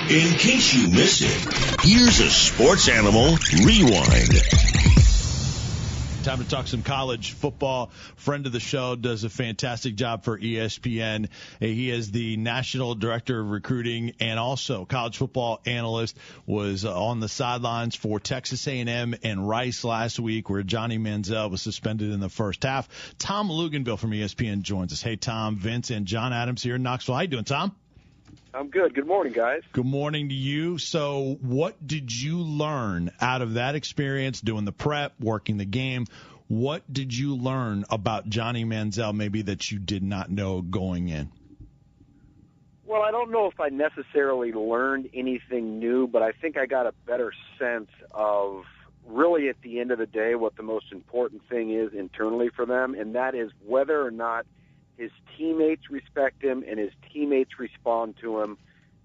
In case you missed it, here's a Sports Animal Rewind. Time to talk some college football. Friend of the show, does a fantastic job for ESPN. He is the national director of recruiting and also college football analyst. Was on the sidelines for Texas A&M and Rice last week, where Johnny Manziel was suspended in the first half. Tom Luginbill from ESPN joins us. Hey, Tom, Vince, and John Adams here in Knoxville. How you doing, Tom? I'm good. Good morning, guys. Good morning to you. So what did you learn out of that experience, doing the prep, working the game? What did you learn about Johnny Manziel maybe that you did not know going in? Well, I don't know if I necessarily learned anything new, but I think I got a better sense of really at the end of the day what the most important thing is internally for them, and that is whether or not his teammates respect him and his teammates respond to him.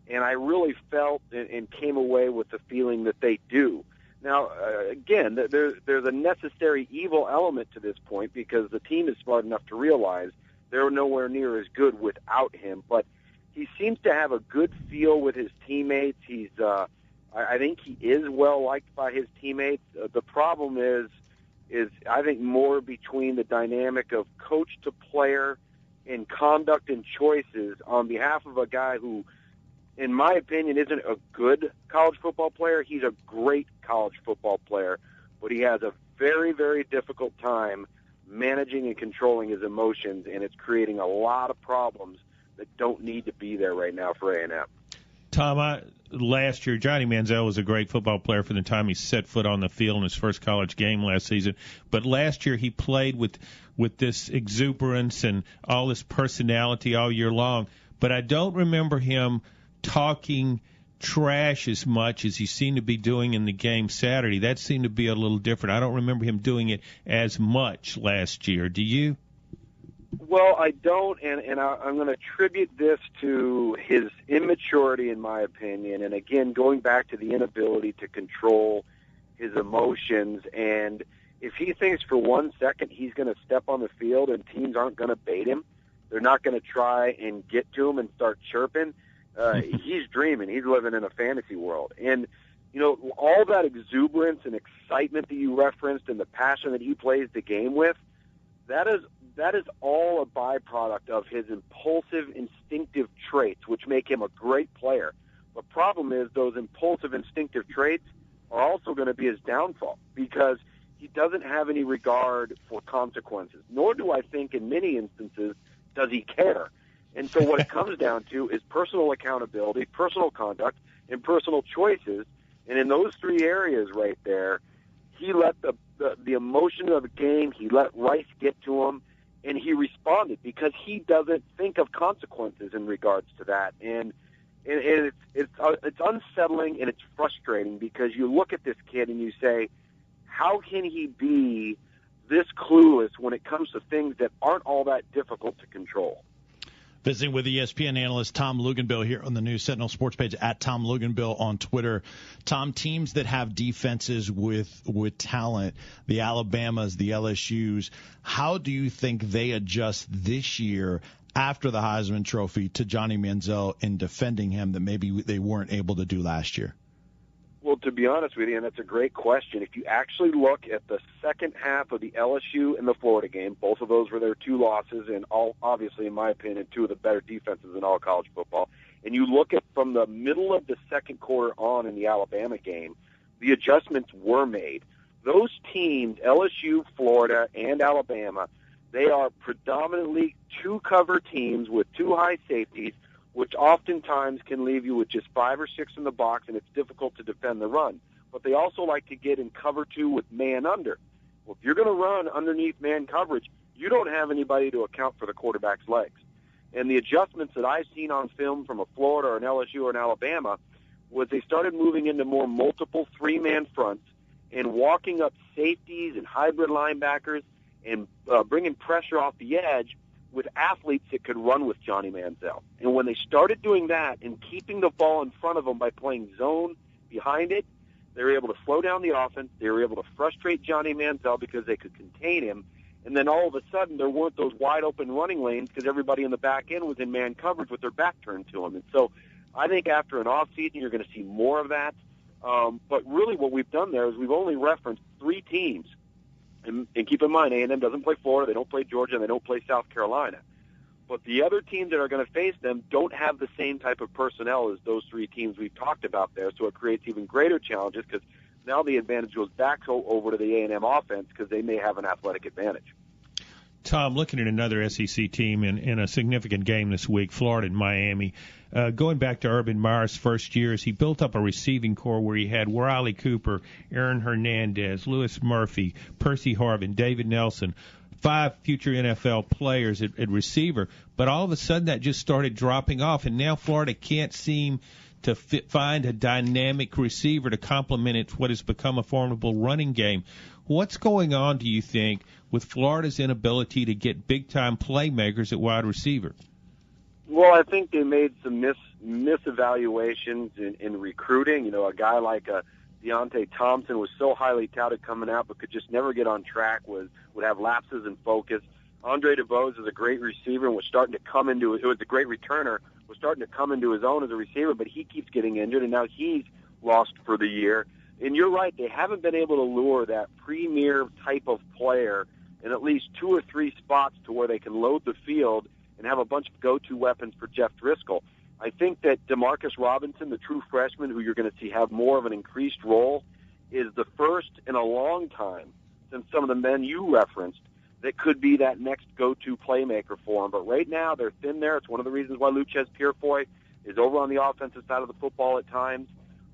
And I really felt and came away with the feeling that they do. Now, again, there's a necessary evil element to this point because the team is smart enough to realize they're nowhere near as good without him. But he seems to have a good feel with his teammates. I think he is well liked by his teammates. The problem is I think more between the dynamic of coach to player and conduct and choices on behalf of a guy who, in my opinion, isn't a good college football player. He's a great college football player, but he has a very, very difficult time managing and controlling his emotions, and it's creating a lot of problems that don't need to be there right now for A&M. Tom, last year, Johnny Manziel was a great football player from the time he set foot on the field in his first college game last season. But last year he played with this exuberance and all this personality all year long. But I don't remember him talking trash as much as he seemed to be doing in the game Saturday. That seemed to be a little different. I don't remember him doing it as much last year. Do you? Well, I don't, and I'm going to attribute this to his immaturity, in my opinion, and again, going back to the inability to control his emotions. And if he thinks for 1 second he's going to step on the field and teams aren't going to bait him, they're not going to try and get to him and start chirping, he's dreaming. He's living in a fantasy world. And, you know, all that exuberance and excitement that you referenced and the passion that he plays the game with, that is all a byproduct of his impulsive, instinctive traits, which make him a great player. The problem is those impulsive, instinctive traits are also going to be his downfall because he doesn't have any regard for consequences, nor do I think in many instances does he care. And so what it comes down to is personal accountability, personal conduct, and personal choices. And in those three areas right there, he let the emotion of the game, he let Rice get to him, and he responded because he doesn't think of consequences in regards to that. And it's unsettling and it's frustrating because you look at this kid and you say, how can he be this clueless when it comes to things that aren't all that difficult to control? Visiting with ESPN analyst Tom Luginbill here on the new Sentinel Sports page, at Tom Luginbill on Twitter. Tom, teams that have defenses with talent, the Alabamas, the LSUs, how do you think they adjust this year after the Heisman Trophy to Johnny Manziel in defending him that maybe they weren't able to do last year? Well, to be honest with you, and that's a great question, if you actually look at the second half of the LSU and the Florida game, both of those were their two losses, and all, obviously, in my opinion, two of the better defenses in all college football, and you look at from the middle of the second quarter on in the Alabama game, the adjustments were made. Those teams, LSU, Florida, and Alabama, they are predominantly two-cover teams with two high safeties, which oftentimes can leave you with just 5 or 6 in the box, and it's difficult to defend the run. But they also like to get in cover 2 with man under. Well, if you're going to run underneath man coverage, you don't have anybody to account for the quarterback's legs. And the adjustments that I've seen on film from a Florida or an LSU or an Alabama was they started moving into more multiple three-man fronts and walking up safeties and hybrid linebackers and bringing pressure off the edge with athletes that could run with Johnny Manziel. And when they started doing that and keeping the ball in front of them by playing zone behind it, they were able to slow down the offense. They were able to frustrate Johnny Manziel because they could contain him. And then all of a sudden there weren't those wide open running lanes because everybody in the back end was in man coverage with their back turned to him. And so I think after an off season, you're going to see more of that. But really what we've done there is we've only referenced 3 teams. And keep in mind, A&M doesn't play Florida, they don't play Georgia, and they don't play South Carolina. But the other teams that are going to face them don't have the same type of personnel as those 3 teams we've talked about there, so it creates even greater challenges because now the advantage goes back over to the A&M offense because they may have an athletic advantage. Tom, looking at another SEC team in a significant game this week, Florida and Miami. Going back to Urban Meyer's first years, he built up a receiving core where he had Wiley Cooper, Aaron Hernandez, Louis Murphy, Percy Harvin, David Nelson, 5 future NFL players at receiver. But all of a sudden that just started dropping off, and now Florida can't seem to find a dynamic receiver to complement what has become a formidable running game. What's going on, do you think, with Florida's inability to get big-time playmakers at wide receiver? Well, I think they made some misevaluations in recruiting. You know, a guy like Deontay Thompson was so highly touted coming out but could just never get on track, would have lapses in focus. Andre DeVos is a great receiver and was starting to come into it. Was a great returner, was starting to come into his own as a receiver, but he keeps getting injured, and now he's lost for the year. And you're right, they haven't been able to lure that premier type of player in at least 2 or 3 spots to where they can load the field and have a bunch of go-to weapons for Jeff Driscoll. I think that DeMarcus Robinson, the true freshman who you're going to see have more of an increased role, is the first in a long time since some of the men you referenced that could be that next go-to playmaker for him. But right now, they're thin there. It's one of the reasons why Luchez Purifoy is over on the offensive side of the football at times.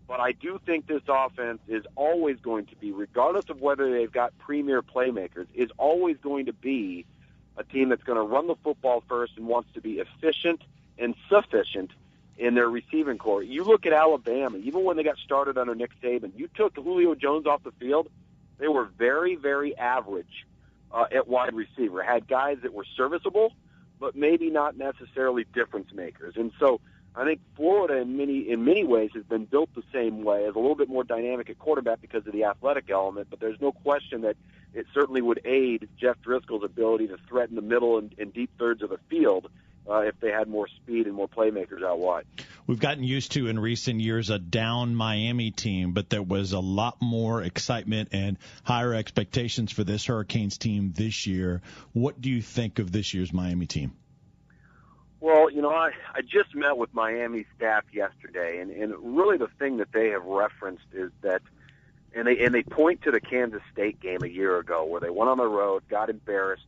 But I do think this offense is always going to be, regardless of whether they've got premier playmakers, is always going to be a team that's going to run the football first and wants to be efficient and sufficient in their receiving core. You look at Alabama, even when they got started under Nick Saban, you took Julio Jones off the field, they were very, very average at wide receiver. Had guys that were serviceable, but maybe not necessarily difference makers. And so I think Florida in many ways has been built the same way, as a little bit more dynamic at quarterback because of the athletic element, but there's no question that it certainly would aid Jeff Driscoll's ability to threaten the middle and deep thirds of the field if they had more speed and more playmakers out wide. We've gotten used to in recent years a down Miami team, but there was a lot more excitement and higher expectations for this Hurricanes team this year. What do you think of this year's Miami team? Well, you know, I just met with Miami staff yesterday, and really the thing that they have referenced is that, and they point to the Kansas State game a year ago where they went on the road, got embarrassed,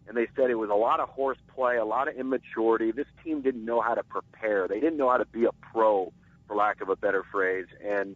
and they said it was a lot of horseplay, a lot of immaturity. This team didn't know how to prepare. They didn't know how to be a pro, for lack of a better phrase, and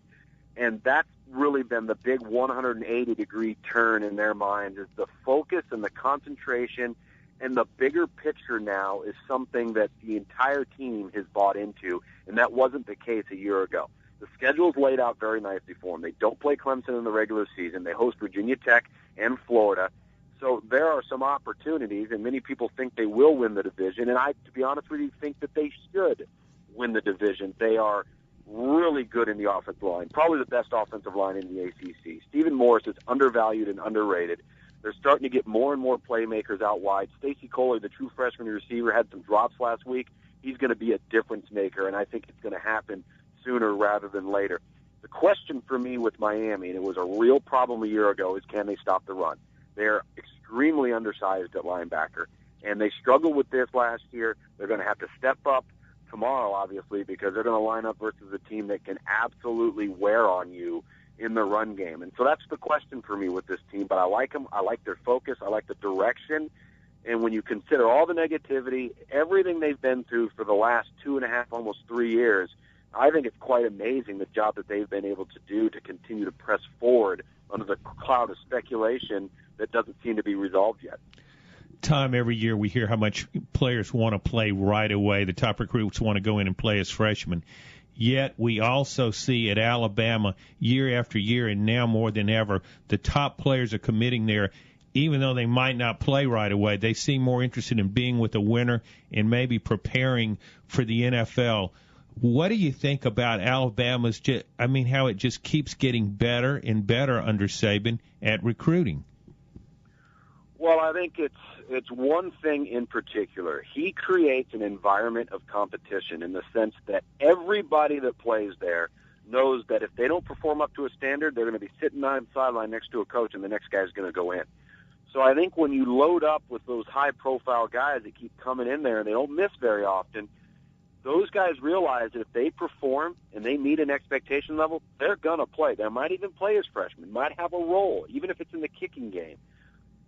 that's really been the big 180-degree turn in their minds, is the focus and the concentration. And the bigger picture now is something that the entire team has bought into, and that wasn't the case a year ago. The schedule's laid out very nicely for them. They don't play Clemson in the regular season. They host Virginia Tech and Florida. So there are some opportunities, and many people think they will win the division. And I, to be honest with you, think that they should win the division. They are really good in the offensive line, probably the best offensive line in the ACC. Stephen Morris is undervalued and underrated. They're starting to get more and more playmakers out wide. Stacy Kohler, the true freshman receiver, had some drops last week. He's going to be a difference maker, and I think it's going to happen sooner rather than later. The question for me with Miami, and it was a real problem a year ago, is can they stop the run? They're extremely undersized at linebacker, and they struggled with this last year. They're going to have to step up tomorrow, obviously, because they're going to line up versus a team that can absolutely wear on you in the run game. And so that's the question for me with this team. But I like them. I like their focus. I like the direction. And when you consider all the negativity, everything they've been through for the last 2.5, almost 3 years, I think it's quite amazing the job that they've been able to do to continue to press forward under the cloud of speculation that doesn't seem to be resolved yet. Tom, every year we hear how much players want to play right away. The top recruits want to go in and play as freshmen. Yet we also see at Alabama year after year, and now more than ever, the top players are committing there. Even though they might not play right away, they seem more interested in being with a winner and maybe preparing for the NFL. What do you think about Alabama's, how it just keeps getting better and better under Saban at recruiting? Well, I think it's one thing in particular. He creates an environment of competition in the sense that everybody that plays there knows that if they don't perform up to a standard, they're going to be sitting on the sideline next to a coach, and the next guy's going to go in. So I think when you load up with those high-profile guys that keep coming in there and they don't miss very often, those guys realize that if they perform and they meet an expectation level, they're going to play. They might even play as freshmen, might have a role, even if it's in the kicking game.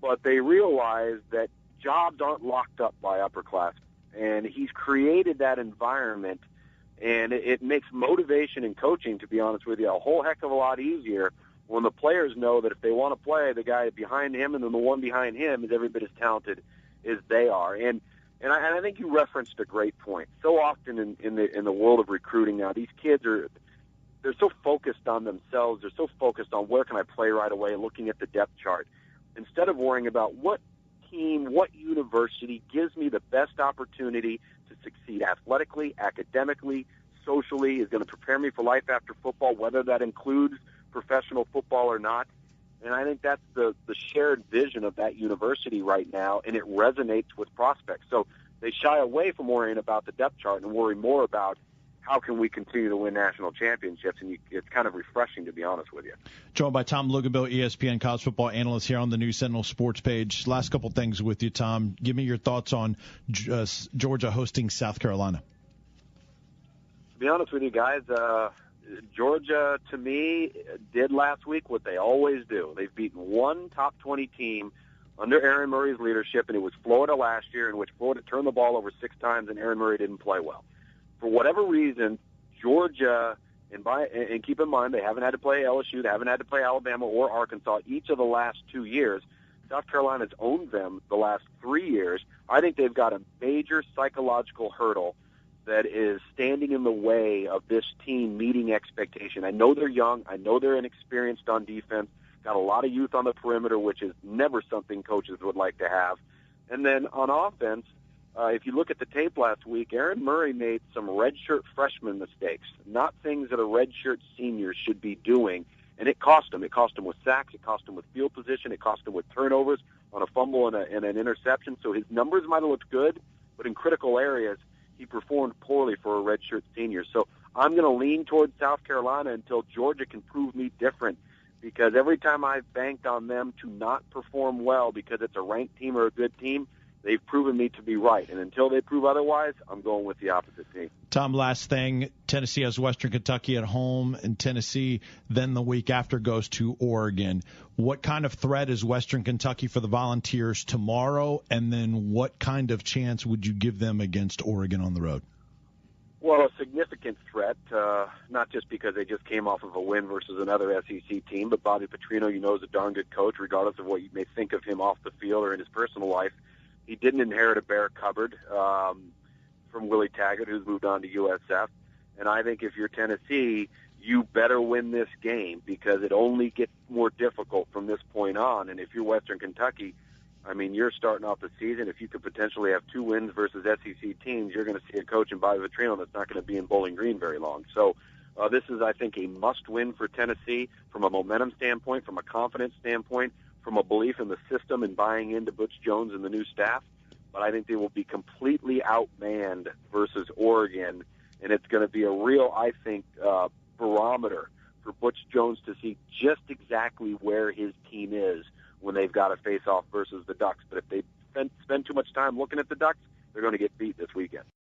But they realize that jobs aren't locked up by upperclassmen. And he's created that environment, and it makes motivation and coaching, to be honest with you, a whole heck of a lot easier when the players know that if they want to play, the guy behind him and then the one behind him is every bit as talented as they are. And I think you referenced a great point. So often in the world of recruiting now, these kids they're so focused on themselves. They're so focused on where can I play right away, looking at the depth chart, instead of worrying about what team, what university gives me the best opportunity to succeed athletically, academically, socially, is going to prepare me for life after football, whether that includes professional football or not. And I think that's the shared vision of that university right now, and it resonates with prospects. So they shy away from worrying about the depth chart and worry more about how can we continue to win national championships, and it's kind of refreshing, to be honest with you. Joined by Tom Luginbill, ESPN college football analyst here on the new Sentinel sports page. Last couple things with you, Tom. Give me your thoughts on Georgia hosting South Carolina. To be honest with you guys, Georgia, to me, did last week what they always do. They've beaten one top 20 team under Aaron Murray's leadership, and it was Florida last year, in which Florida turned the ball over 6 times and Aaron Murray didn't play well. For whatever reason, Georgia, and keep in mind they haven't had to play LSU, they haven't had to play Alabama or Arkansas each of the last 2 years. South Carolina's owned them the last 3 years. I think they've got a major psychological hurdle that is standing in the way of this team meeting expectation. I know they're young. I know they're inexperienced on defense. Got a lot of youth on the perimeter, which is never something coaches would like to have. And then on offense, if you look at the tape last week, Aaron Murray made some redshirt freshman mistakes, not things that a redshirt senior should be doing, and it cost him. It cost him with sacks. It cost him with field position. It cost him with turnovers on a fumble and an interception. So his numbers might have looked good, but in critical areas, he performed poorly for a redshirt senior. So I'm going to lean towards South Carolina until Georgia can prove me different, because every time I've banked on them to not perform well because it's a ranked team or a good team, they've proven me to be right. And until they prove otherwise, I'm going with the opposite team. Tom, last thing, Tennessee has Western Kentucky at home, and Tennessee then the week after goes to Oregon. What kind of threat is Western Kentucky for the Volunteers tomorrow, and then what kind of chance would you give them against Oregon on the road? Well, a significant threat, not just because they just came off of a win versus another SEC team, but Bobby Petrino, is a darn good coach, regardless of what you may think of him off the field or in his personal life. He didn't inherit a bare cupboard from Willie Taggart, who's moved on to USF. And I think if you're Tennessee, you better win this game, because it only gets more difficult from this point on. And if you're Western Kentucky, you're starting off the season. If you could potentially have 2 wins versus SEC teams, you're going to see a coach in Bobby Petrino that's not going to be in Bowling Green very long. So this is, I think, a must-win for Tennessee from a momentum standpoint, from a confidence standpoint, from a belief in the system and buying into Butch Jones and the new staff. But I think they will be completely outmanned versus Oregon, and it's going to be a real, I think, barometer for Butch Jones to see just exactly where his team is when they've got to face off versus the Ducks. But if they spend too much time looking at the Ducks, they're going to get beat this weekend.